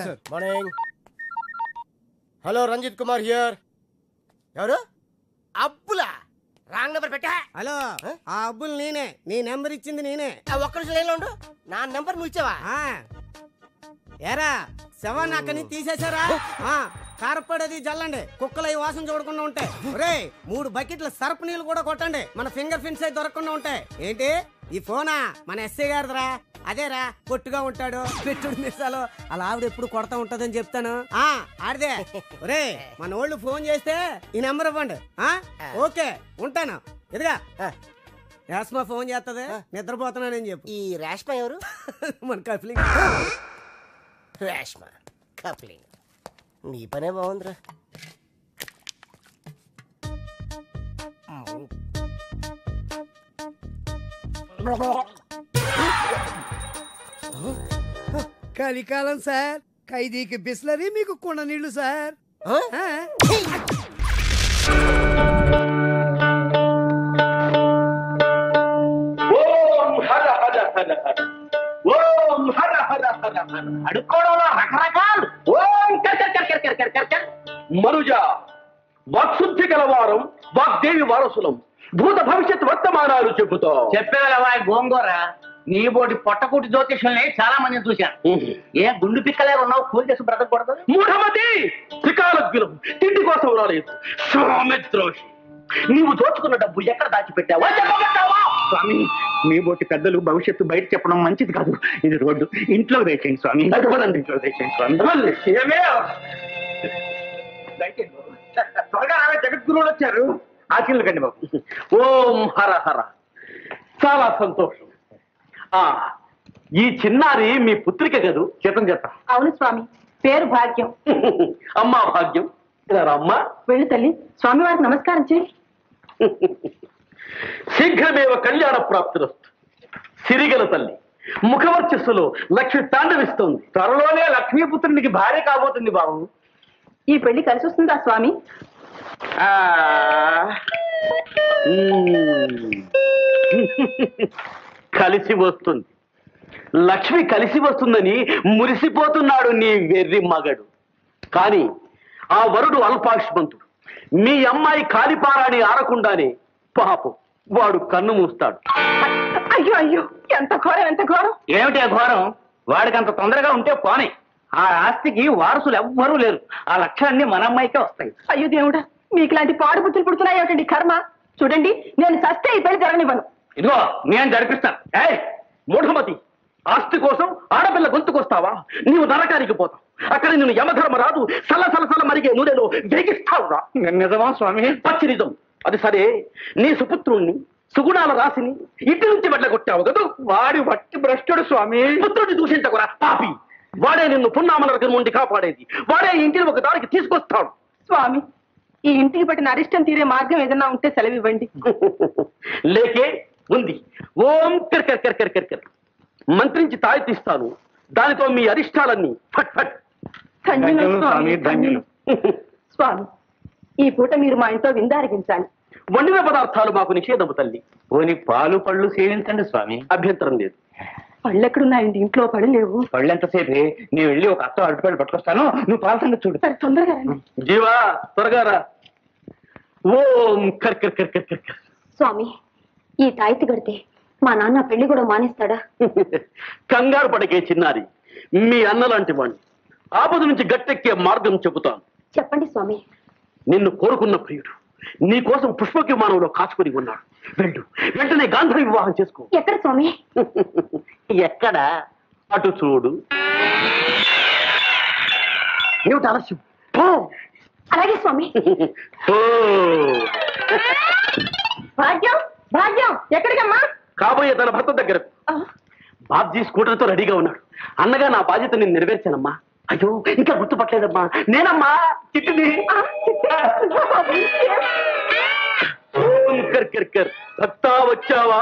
Sir. Morning. Hello, Ranjit Kumar here. ఎవరు? అబ్బులా? Wrong number పెట్టా. హలో, ఆ అబ్బులు నేనే. నీ నెంబర్ ఇచ్చింది నేనే. ఒక్క నిమిషం లైన్లో ఉండు. నా నెంబర్ నువ్వు ఇచ్చావా? ఏరా శవాన్ని అక్కడి నుంచి తీసేశారా? కారపడేది జల్లండి, కుక్కలు అవి వాసన చూడకుండా ఉంటాయి. ఒరే 3 బకెట్ల సర్పు నీళ్ళు కూడా కొట్టండి, మన ఫింగర్ ప్రింట్స్ అయి దొరకకుండా ఉంటాయి. ఏంటి ఈ ఫోనా? మన ఎస్ఐ గారిదిరా. అదేరా, పొట్టుగా ఉంటాడు, పెట్టుడు మిసాలు, అలా ఆవిడ ఎప్పుడు కొడతా ఉంటదని చెప్తాను. ఆడిదే. ఒరే మన వాళ్ళు ఫోన్ చేస్తే ఈ నెంబర్ ఇవ్వండి. ఓకే ఉంటాను. ఎదుగా రేష్మా ఫోన్ చేస్తుంది, నిద్రపోతున్నానని చెప్పు. ఈ రేష్మా ఎవరు? మన కప్లింగ్. రేష్మా కప్లింగ్. నీ పనే బాగుందిరా. కలికాలం సార్, ఖైదీకి బిస్లరీ, మీకు కుండ నీళ్లు సార్. అడుక్కోవడంలో రకరకాలు. ఓం మనుజ వాక్శుద్ధి గలవారం, వాగ్దేవి వారసులం, భూత భవిష్యత్ వర్తమానాలు చెబుతా. చెప్పేవా గోంగూర, నీ బోటి పొట్టకూటి జ్యోతిష్యుల్ని చాలా మందిని చూశాను. ఏ గుండు పిక్కలే ఉన్నావు, కూలి చేసి బ్రతకూడదు. మూఢమతి త్రికాలజ్ఞులం, తిండి కోసం రాలేదు. స్వామిద్రోషి, నీవు దోచుకున్న డబ్బు ఎక్కడ దాచిపెట్టావా? స్వామి, మీ బోటి పెద్దలు భవిష్యత్తు బయట చెప్పడం మంచిది కాదు. ఇది రోడ్డు, ఇంట్లో వేసేయండి స్వామి. అటువంటి ఇంట్లో వేసేయండి స్వామి. త్వరగా జగద్గురువులు వచ్చారు, ఆశీర్వకండి బాబు. ఓం హర హర. చాలా సంతోషం. ఈ చిన్నారి మీ పుత్రిక కదూ? చేతం చేత. అవును స్వామి, పేరు భాగ్యం. అమ్మా భాగ్యం, అమ్మా వెళ్ళు తల్లి, స్వామి వారికి నమస్కారం చేయి. శీఘ్రమేవ కళ్యాణ ప్రాప్తిరస్తు. సిరిగల తల్లి, ముఖవర్చస్సులో లక్ష్మి తాండవిస్తోంది. త్వరలోనే లక్ష్మీపుత్రునికి భార్య కాబోతుంది బాబు. ఈ పెళ్లి కలిసి వస్తుందా స్వామి? కలిసి వస్తుంది. లక్ష్మి కలిసి వస్తుందని మురిసిపోతున్నాడు నీ వెర్రి మగడు. కానీ ఆ వరుడు అల్పాయుష్మంతుడు. మీ అమ్మాయి కాలిపారాని ఆరకుండానే పాపం వాడు కన్ను మూస్తాడు. అయ్యో అయ్యో, ఎంత ఘోరం, ఎంత ఘోరం. ఏమిటి ఆ ఘోరం? వాడికి అంత తొందరగా ఉంటే పోనీ. ఆ ఆస్తికి వారసులు ఎవ్వరూ లేరు. ఆ లక్ష్యాన్ని మన అమ్మాయికే వస్తాయి. అయ్యో దేవుడా, మీకు ఇలాంటి పాడు బుద్ధులు పుడుతున్నాయి ఏమిటండి కర్మ. చూడండి, నేను సస్తే ఈ పెళ్లి జరగనివ్వను. ఇదిగో నేను జరిపిస్తాను. మూఢమతి, ఆస్తి కోసం ఆడపిల్ల గొంతుకొస్తావా? నీవు నరకానికి పోతావు. అక్కడ నిన్ను యమధర్మరాజు సలసలసల మరిగే నూనెలో వేగిస్తావురా. నిజమా స్వామి? పచ్చి నిజం. అది సరే, నీ సుపుత్రుణ్ణి, సుగుణాల రాశిని ఇంటి నుంచి వెళ్ళగొట్టావు కదా. వాడి వట్టి భ్రష్టుడు స్వామి. పుత్రుడిని దూషించకురా పాపి. వాడే నిన్ను పున్నామల నుండి కాపాడేది. వాడే ఇంటిని ఒక దారికి తీసుకొస్తాడు. స్వామి, ఈ ఇంటికి పట్టిన అరిష్టం తీరే మార్గం ఏదన్నా ఉంటే సెలవివ్వండి. లేకే ఉంది. ఓం కిర్కర్ కిర్కర్ కిర్కర్ మంత్రించి తాయి తీస్తాను. దానితో మీ అరిష్టాలన్నీ ఫట్ ఫట్. స్వామి, ఈ పూట మీరు మా ఇంట్లో విందారగించాలి. వండిన పదార్థాలు మాకు నిషేధము తల్లి. పోని పాలు పళ్ళు సేవించండి స్వామి. అభ్యంతరం లేదు. పళ్ళెక్కడున్నాయండి? ఇంట్లో పళ్ళు లేవు. పళ్ళు ఎంతసేపే? నేను వెళ్ళి ఒక అత్త అరటిపళ్ళు పట్టుకొస్తాను, నువ్వు పాల సంగతి చూడు. సరే, తొందరగా రండి. జీవా, త్వరగా రా. ఓం కర్కర్ కర్కర్ కర్కర్. స్వామి, ఈ తాయితీ కడితే మా నాన్న పెళ్లి కూడా మానేస్తాడా? కంగారు పడకే చిన్నారి. మీ అన్నలాంటి వాణ్ణి. ఆపద నుంచి గట్టెక్కే మార్గం చెబుతాను. చెప్పండి స్వామి. నిన్ను కోరుకున్న ప్రియుడు నీ కోసం పుష్పక విమానంలో కాచుకుని ఉన్నాడు. వెళ్ళు, వెంటనే గాంధర్వ వివాహం చేసుకో. ఎక్కడ స్వామి? ఎక్కడ? అటు చూడు. ఏమిటి ఆలస్యం? అలాగే స్వామి. భాగ్యం, భాగ్యం, ఎక్కడికమ్మా? కాబోయే తన భర్త దగ్గరకు. బాబ్జీ స్కూటర్తో రెడీగా ఉన్నాడు. అన్నగా నా బాధ్యత నేను నెరవేర్చానమ్మా. అయ్యో, ఇంకా గుర్తుపట్టలేదమ్మా. నేనమ్మా చిట్టుని. భక్త వచ్చావా?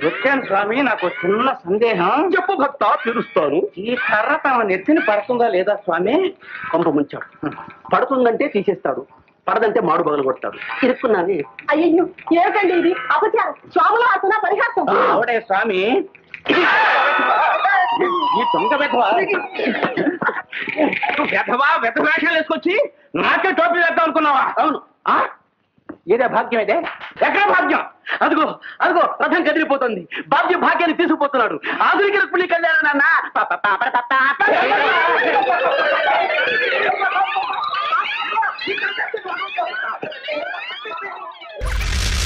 వచ్చాను స్వామి. నాకు చిన్న సందేహం. చెప్పు భక్త, తీరుస్తాను. ఈ కర్ర తమ నెత్తిని పడుతుందా లేదా స్వామి? కొంప ముంచాడు. పడుతుందంటే తీసేస్తాడు, పడదంటే మాడు బగలు కొడతాడు. ఇరుక్కున్నావి. అయ్యో, ఏమిటండి ఇది? అపచారం. స్వాములు ఆతున్నా పరిహాసం. ఆవిడే స్వామి. ఈ దొంగ వెధవా వెధ వేషాలు వేసుకొచ్చి నాకే టోపీ వేద్దాం అనుకున్నావా? అవును. ఏదే భాగ్యం ఇదే? ఎక్కడ భాగ్యం? అదిగో అదిగో రథం కదిలిపోతుంది. బాబ్జీ భాగ్యాన్ని తీసుకుపోతున్నాడు. ఆధునిక రుక్మిణి కళ్యాణం నాన్న.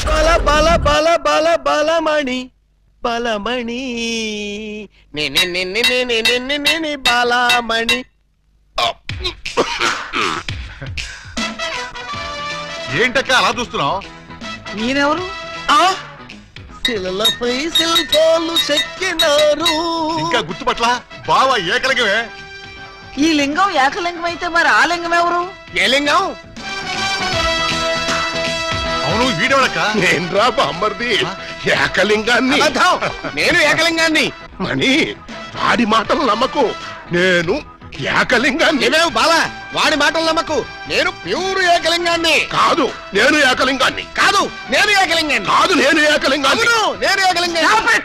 బల బల బల బల బలమణి బలమణి నే బలమణి. ఏంటక్క అలా చూస్తున్నావు? నేనెవరు? శిలలపై శిల్పాలు చెక్కినారు. ఇంకా గుర్తుపట్ల బావా ఏకలింగమే. ఈ లింగం ఏకలింగం అయితే మరి ఆ లింగం ఎవరు? ఏ లింగం? అవును వీడెవడక్క? నేను రా బామ్మర్ది ఏకలింగాన్ని. నేను ఏకలింగాన్ని. మణి వాడి మాటలు నమ్మకు. నేను ఏకలింగాన్ని. ఏమేవు బాలా వాడి మాటలు నమ్మకు. నేను ప్యూర్ ఏకలింగాన్ని. కాదు నేను ఏకలింగాన్ని. కాదు నేను ఏకలింగాన్ని. కాదు నేను ఏకలింగాన్ని. నేను ఏకలింగాన్ని.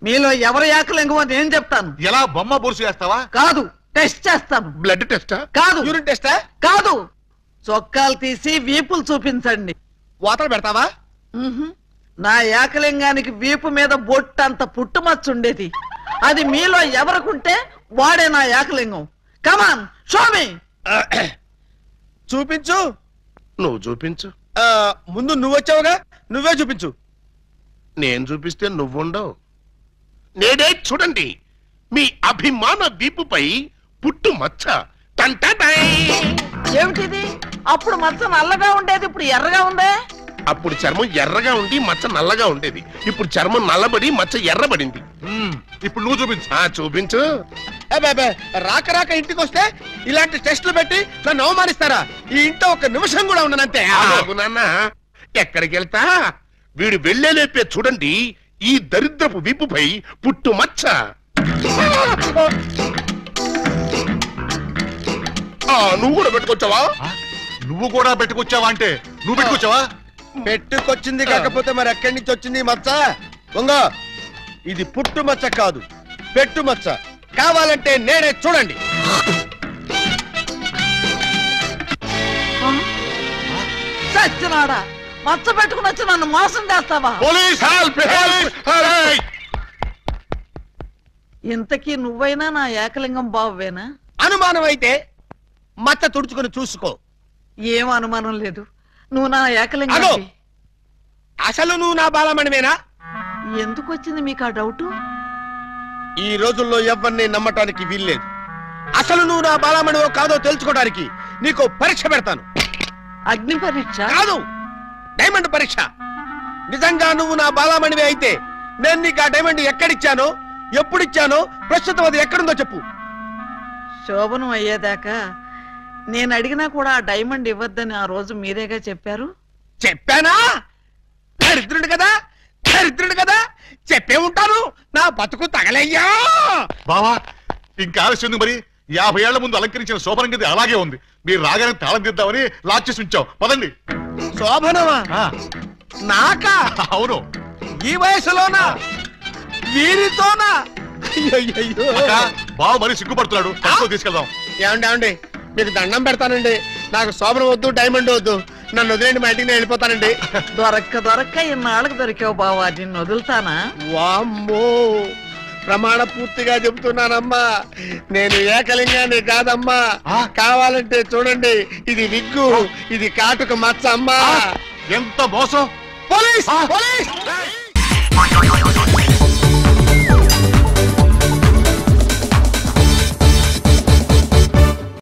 మీలో ఎవరు ఏకలింగమో నేను చెప్తాను. ఎలా బొమ్మ బొరుసు వేస్తావా? కాదు, టెస్ట్ చేస్తాను. బ్లడ్ టెస్టా? కాదు. యూరిన్ టెస్టా? కాదు, చొక్కాలు తీసి వీపులు చూపించండి. వాతలు పెడతావా? నా ఏకలింగానికి వీపు మీద బొట్టంత పుట్టుమచ్చ ఉండేది. అది మీలో ఎవరికుంటే వాడే నా ఏకలింగం. కమాన్ షోమి. చూపించు. నువ్వు చూపించు. ముందు నువ్వు వచ్చావుగా, నువ్వే చూపించు. నేను చూపిస్తే నువ్వుండవు. నేనే చూడండి మీ అభిమాన వీపుపై పుట్టు మచ్చ. ఏమిటిది? అప్పుడు మచ్చ నల్లగా ఉండేది, ఇప్పుడు ఎర్రగా ఉందే. అప్పుడు చర్మం ఎర్రగా ఉండి మచ్చ నల్లగా ఉండేది. ఇప్పుడు చర్మం నల్లబడి మచ్చ ఎర్రబడింది. ఇప్పుడు నువ్వు చూపించు. చూపించు. రాక రాక ఇంటికి వస్తే ఇలాంటి టెస్టులు పెట్టి నన్ను అవమానిస్తారా? ఈ ఇంట్లో ఒక నిమిషం కూడా ఉండనంతే. నాన్న ఎక్కడికి వెళ్తా? వీడు వెళ్ళేలేపే చూడండి ఈ దరిద్రపు వీపుపై పుట్టు మచ్చ. నువ్వు కూడా పెట్టుకొచ్చావా? నువ్వు కూడా పెట్టుకొచ్చావా అంటే నువ్వు పెట్టుకొచ్చావా? పెట్టుకొచ్చింది కాకపోతే మరి ఎక్కడి నుంచి వచ్చింది మచ్చ? దొంగ, ఇది పుట్టు మచ్చ కాదు, పెట్టు మచ్చ. కావాలంటే నేనే చూడండి. సచ్చినాడా, మచ్చ పెట్టుకుని వచ్చి నన్ను మోసం చేస్తావా? Police help! ఇంతకీ నువ్వైనా నా ఏకలింగం బావేనా? అనుమానం అయితే మచ్చ తుడుచుకుని చూసుకో. ఏం అనుమానం లేదు, నువ్వు నా ఏకలింగం. అసలు నువ్వు నా బాలమణివేనా? ఎందుకు వచ్చింది మీకు ఆ డౌట్? ఈ రోజుల్లో ఎవరిని నమ్మటానికి వీల్లేదు. అసలు నువ్వు నా బాలమణివో కాదో తెలుసుకోవడానికి నీకు పరీక్ష పెడతాను. అగ్ని పరీక్ష కాదు, డైమండ్ పరీక్ష. నిజంగా నువ్వు నా బాలమణివే అయితే నేను నీకు ఆ డైమండ్ ఎక్కడిచ్చానో, ఎప్పుడిచ్చానో, ప్రస్తుతం అది ఎక్కడుందో చెప్పు. శోభనం అయ్యేదాకా నేను అడిగినా కూడా ఆ డైమండ్ ఇవ్వద్దని ఆ రోజు మీరేగా చెప్పారు. చెప్పానా? దరిద్రుడు కదా, దరిద్రుడు కదా, చెప్పే ఉంటాను. నా బతుకు తగలయ్యా. బావా ఇంకా ఆలస్యం మరి. 50 ఏళ్ల ముందు అలంకరించిన శోభనం గది అలాగే ఉంది. మీరు రాగానే తాళం తీద్దామని లాక్ చేసి ఉంచాం. పదండి. శోభనమా? నాకా? అవును. ఈ వయసులోనా? వీరితోనా? బావ మరి సిగ్గుపడుతున్నాడు. తీసుకెళ్దాం. ఏమండి మీకు దండం పెడతానండి. నాకు శోభనం వద్దు, డైమండ్ వద్దు. నన్ను వదిలేండి, మా ఇంటికి నేను వెళ్ళిపోతానండి. దొరక్క ఇన్నాళ్ళకి దొరికావు బావా, నిన్ను వదులుతానా? వామ్మో, ప్రమాణ పూర్తిగా చెబుతున్నానమ్మా, నేను ఏకలింగాన్ని కాదమ్మా. కావాలంటే చూడండి, ఇది విగ్గు, ఇది కాటుక మచ్చ అమ్మా. ఎంత మోసం! పోలీస్! పోలీస్!